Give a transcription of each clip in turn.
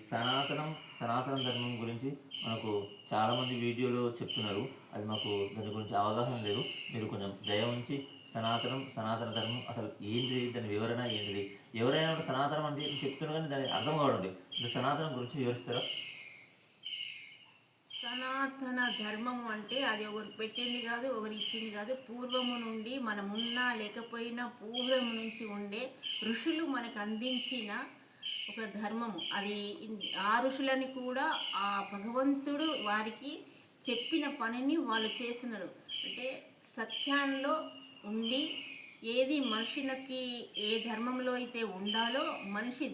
సనాతన ధర్మం గురించి మనకు చాలామంది వీడియోలో చెప్తున్నారు. అది మాకు దాని గురించి అవగాహన లేదు. మీరు కొంచెం దయ ఉంచి సనాతన ధర్మం అసలు ఏంటిది, దాని వివరణ ఏంటిది? ఎవరైనా కూడా సనాతనం అంటే చెప్తున్నారు కానీ దాని అర్థం కావడం. సనాతనం గురించి వివరిస్తారా? సనాతన ధర్మము అంటే అది ఒకరు పెట్టింది కాదు, ఒకరు ఇచ్చింది కాదు. పూర్వము నుండి మనమున్నా లేకపోయినా పూర్వము నుంచి ఉండే ఋషులు మనకు అందించిన ఒక ధర్మము. అది ఆ ఋషులని కూడా ఆ భగవంతుడు వారికి చెప్పిన పనిని వాళ్ళు చేస్తున్నారు. అంటే సత్యంలో ఉండి ఏది మనుషులకి ఏ ధర్మంలో అయితే ఉండాలో మనిషి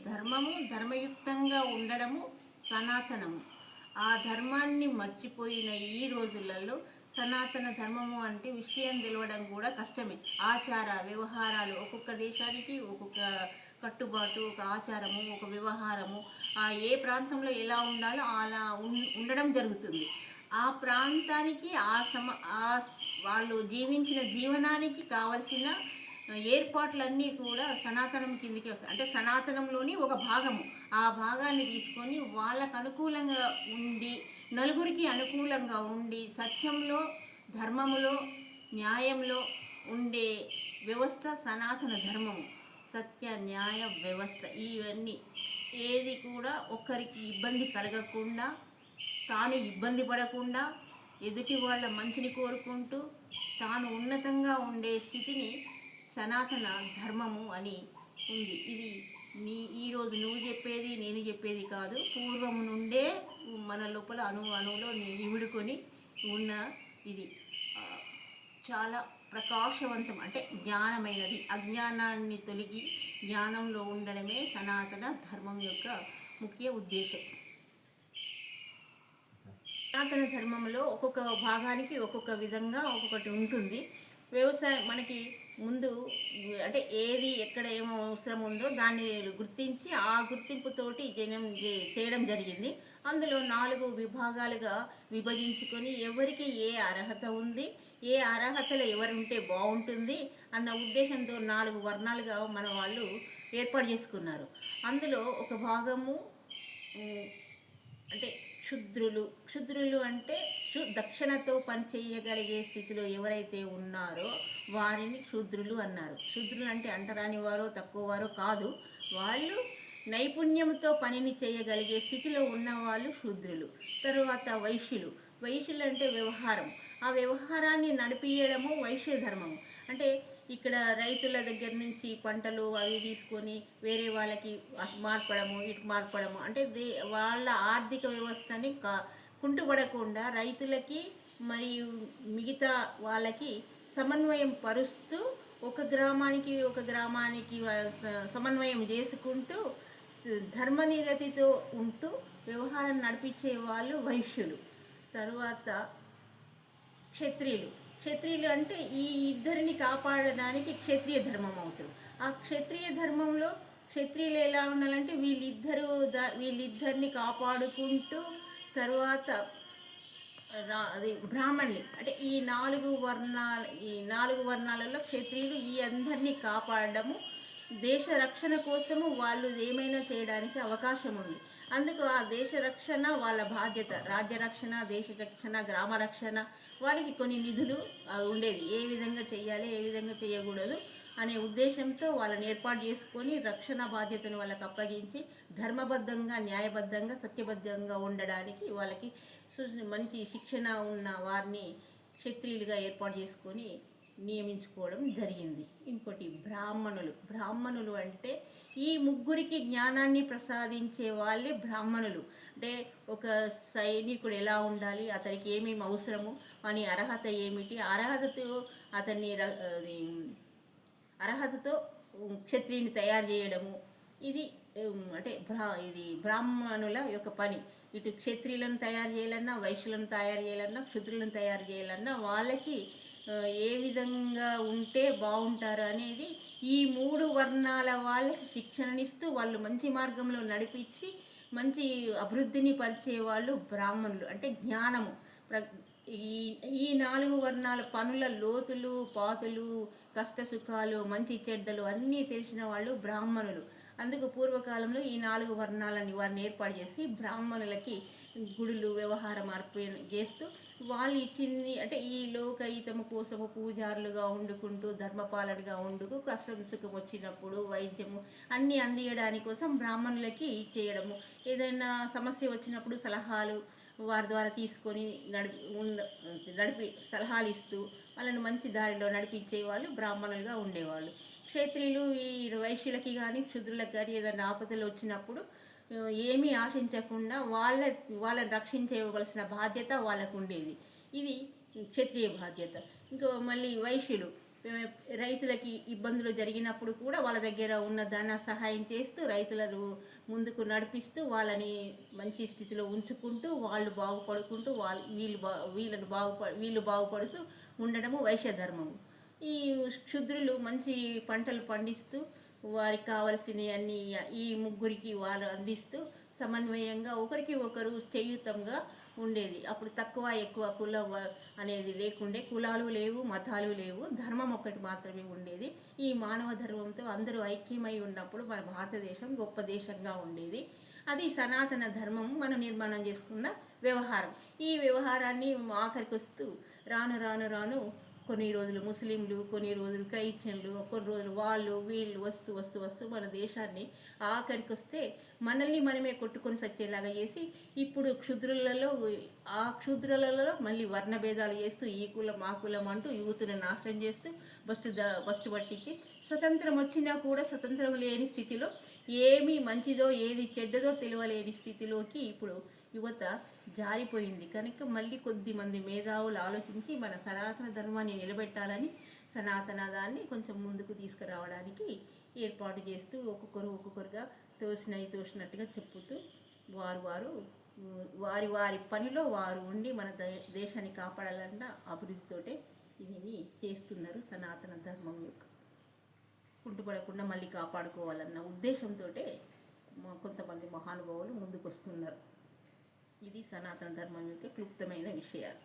ధర్మయుక్తంగా ఉండడము సనాతనము. ఆ ధర్మాన్ని మర్చిపోయిన ఈ రోజులలో సనాతన ధర్మము అంటే విషయం తెలవడం కూడా కష్టమే. ఆచార వ్యవహారాలు ఒక్కొక్క దేశానికి ఒక్కొక్క కట్టుబాటు, ఒక ఆచారము, ఒక వ్యవహారము, ఏ ప్రాంతంలో ఎలా ఉండాలో అలా ఉండడం జరుగుతుంది. ఆ ప్రాంతానికి వాళ్ళు జీవించిన జీవనానికి కావలసిన ఏర్పాట్లన్నీ కూడా సనాతనం కిందికి వస్తాయి. అంటే సనాతనంలోని ఒక భాగము. ఆ భాగాన్ని తీసుకొని వాళ్ళకు అనుకూలంగా ఉండి, నలుగురికి అనుకూలంగా ఉండి, సత్యంలో, ధర్మములో, న్యాయంలో ఉండే వ్యవస్థ సనాతన ధర్మము. సత్య న్యాయ వ్యవస్థ ఇవన్నీ ఏది కూడా ఒక్కరికి ఇబ్బంది కలగకుండా, తాను ఇబ్బంది పడకుండా, ఎదుటి వాళ్ళ మంచిని కోరుకుంటూ తాను ఉన్నతంగా ఉండే స్థితిని సనాతన ధర్మము అని ఉంది. ఇది ఈరోజు నువ్వు చెప్పేది నేను చెప్పేది కాదు. పూర్వము నుండే మన లోపల అణువులో ఇమిడుకొని ఉన్న ఇది చాలా ప్రకాశవంతం, అంటే జ్ఞానమైనది. అజ్ఞానాన్ని తొలగి జ్ఞానంలో ఉండడమే సనాతన ధర్మం యొక్క ముఖ్య ఉద్దేశం. సనాతన ధర్మంలో ఒక్కొక్క భాగానికి ఒక్కొక్క విధంగా ఒక్కొక్కటి ఉంటుంది. వ్యవసాయం మనకి ముందు అంటే ఏది ఎక్కడ ఏమో అవసరం ఉందో దాన్ని గుర్తించి ఆ గుర్తింపుతోటి చేయడం జరిగింది. అందులో 4 విభాగాలుగా విభజించుకొని ఎవరికి ఏ అర్హత ఉంది, ఏ అర్హతలు ఎవరుంటే బాగుంటుంది అన్న ఉద్దేశంతో 4 వర్ణాలుగా మన వాళ్ళు ఏర్పాటు చేసుకున్నారు. అందులో ఒక భాగము అంటే క్షుద్రులు అంటే దక్షిణతో పని చేయగలిగే స్థితిలో ఎవరైతే ఉన్నారో వారిని క్షుద్రులు అన్నారు. క్షుద్రులు అంటే అంటరాని వారో తక్కువ వారో కాదు, వాళ్ళు నైపుణ్యంతో పనిని చేయగలిగే స్థితిలో ఉన్నవాళ్ళు శూద్రులు. తరువాత వైశ్యులు అంటే వ్యవహారం, ఆ వ్యవహారాన్ని నడిపియడము వైశ్య ధర్మము. అంటే ఇక్కడ రైతుల దగ్గర నుంచి పంటలు అవి తీసుకొని వేరే వాళ్ళకి మార్పడము, ఇటు మార్పడము, అంటే వాళ్ళ ఆర్థిక వ్యవస్థని కుంటుపడకుండా రైతులకి మరియు మిగతా వాళ్ళకి సమన్వయం పరుస్తూ ఒక గ్రామానికి సమన్వయం చేసుకుంటూ ధర్మనిరతితో ఉంటూ వ్యవహారం నడిపించే వాళ్ళు వైశ్యులు. తరువాత క్షత్రియులు అంటే ఈ ఇద్దరిని కాపాడడానికి క్షత్రియ ధర్మం అవసరం. ఆ క్షత్రియ ధర్మంలో క్షత్రియులు ఎలా ఉండాలంటే వీళ్ళిద్దరిని కాపాడుకుంటూ తర్వాత అది బ్రాహ్మణులు అంటే ఈ 4 వర్ణాలలో క్షత్రియులు ఈ అందరినీ కాపాడము, దేశ రక్షణ కోసము వాళ్ళు ఏమైనా చేయడానికి అవకాశం ఉంది. అందుకు ఆ దేశ రక్షణ వాళ్ళ బాధ్యత. రాజ్య రక్షణ, దేశ రక్షణ, గ్రామ రక్షణ, వాళ్ళకి కొన్ని నిధులు ఉండేది. ఏ విధంగా చేయాలి, ఏ విధంగా చేయకూడదు అనే ఉద్దేశంతో వాళ్ళని ఏర్పాటు చేసుకొని రక్షణ బాధ్యతను వాళ్ళకి అప్పగించి ధర్మబద్ధంగా, న్యాయబద్ధంగా, సత్యబద్ధంగా ఉండడానికి వాళ్ళకి మంచి శిక్షణ ఉన్న వారిని క్షత్రియులుగా ఏర్పాటు చేసుకొని నియమించుకోవడం జరిగింది. ఇంకోటి బ్రాహ్మణులు అంటే ఈ ముగ్గురికి జ్ఞానాన్ని ప్రసాదించే వాళ్ళే బ్రాహ్మణులు. అంటే ఒక సైనికుడు ఎలా ఉండాలి, అతనికి ఏమేమి అవసరము, అని అర్హత ఏమిటి, అర్హతతో క్షత్రియుని తయారు చేయడము, ఇది అంటే ఇది బ్రాహ్మణుల యొక్క పని. ఇటు క్షత్రియులను తయారు చేయాలన్నా, వైశ్యులను తయారు చేయాలన్నా, క్షుద్రులను తయారు చేయాలన్నా వాళ్ళకి ఏ విధంగా ఉంటే బాగుంటారు అనేది ఈ 3 వర్ణాల వాళ్ళకి శిక్షణనిస్తూ వాళ్ళు మంచి మార్గంలో నడిపించి మంచి అభివృద్ధిని పరిచే వాళ్ళు బ్రాహ్మణులు. అంటే జ్ఞానము ఈ 4 వర్ణాల పనుల లోతులు, పాతులు, కష్ట సుఖాలు, మంచి చెడ్డలు అన్నీ తెలిసిన వాళ్ళు బ్రాహ్మణులు. అందుకు పూర్వకాలంలో ఈ 4 వర్ణాలని వారిని ఏర్పాటు చేసి బ్రాహ్మణులకి గుడులు వ్యవహారం చేస్తూ వాళ్ళు ఇచ్చింది అంటే ఈ లోకహితము కోసము పూజారులుగా వండుకుంటూ ధర్మపాలనగా వండుకు కష్టం సుఖం వచ్చినప్పుడు వైద్యము అన్నీ అందియడానికి కోసం బ్రాహ్మణులకి చేయడము, ఏదైనా సమస్య వచ్చినప్పుడు సలహాలు వారి ద్వారా తీసుకొని నడిపి సలహాలు ఇస్తూ వాళ్ళని మంచి దారిలో నడిపించే వాళ్ళు బ్రాహ్మణులుగా ఉండేవాళ్ళు. క్షత్రియులు ఈ వైశ్యులకి కానీ క్షుద్రులకు కానీ ఏదైనా ఆపదలు వచ్చినప్పుడు ఏమీ ఆశించకుండా వాళ్ళని రక్షించవలసిన బాధ్యత వాళ్ళకు ఉండేది. ఇది క్షత్రియ బాధ్యత. ఇంకో మళ్ళీ వైశ్యులు రైతులకి ఇబ్బందులు జరిగినప్పుడు కూడా వాళ్ళ దగ్గర ఉన్న ధన సహాయం చేస్తూ రైతులను ముందుకు నడిపిస్తూ వాళ్ళని మంచి స్థితిలో ఉంచుకుంటూ వాళ్ళు బాగుపడుకుంటూ వీళ్ళు బాగుపడుతూ ఉండడము వైశ్య ధర్మము. ఈ క్షుద్రులు మంచి పంటలు పండిస్తూ వారికి కావలసినవి అన్ని ఈ ముగ్గురికి వాళ్ళు అందిస్తూ సమన్వయంగా ఒకరికి ఒకరు చేయుతంగా ఉండేది. అప్పుడు తక్కువ ఎక్కువ కులం అనేది లేకుండే, కులాలు లేవు, మతాలు లేవు, ధర్మం ఒక్కటి మాత్రమే ఉండేది. ఈ మానవ ధర్మంతో అందరూ ఐక్యమై ఉన్నప్పుడు మన భారతదేశం గొప్ప దేశంగా ఉండేది. అది సనాతన ధర్మం మనం నిర్మాణం చేసుకున్న వ్యవహారం. ఈ వ్యవహారాన్ని ఆఖరికి వస్తూ రాను రాను రాను కొన్ని రోజులు ముస్లింలు, కొన్ని రోజులు క్రైస్తవులు, కొన్ని రోజులు వాళ్ళు వీళ్ళు వస్తూ మన దేశాన్ని ఆఖరికి వస్తే మనల్ని మనమే కొట్టుకొని సచ్చేలాగా చేసి ఇప్పుడు క్షుద్రులలో మళ్ళీ వర్ణ భేదాలు చేస్తూ ఈ కులం ఆ కులం అంటూ యూత్ను నాశనం చేస్తూ బస్టు పట్టించి స్వతంత్రం వచ్చినా కూడా స్వతంత్రం లేని స్థితిలో ఏమి మంచిదో ఏది చెడ్డదో తెలియలేని స్థితిలోకి ఇప్పుడు యువత జారిపోయింది. కనుక మళ్ళీ కొద్దిమంది మేధావులు ఆలోచించి మన సనాతన ధర్మాన్ని నిలబెట్టాలని సనాతనదాన్ని కొంచెం ముందుకు తీసుకురావడానికి ఏర్పాటు చేస్తూ ఒక్కొక్కరుగా తోసినట్టుగా చెప్పుతూ వారి పనిలో వారు ఉండి మన దేశాన్ని కాపాడాలన్న అభివృద్ధితోటే దీనిని చేస్తున్నారు. సనాతన ధర్మం యొక్క కుంటుపడకుండా మళ్ళీ కాపాడుకోవాలన్న ఉద్దేశంతో కొంతమంది మహానుభావులు ముందుకు వస్తున్నారు. ఇది సనాతన ధర్మం యొక్క క్లుప్తమైన విషయాలు.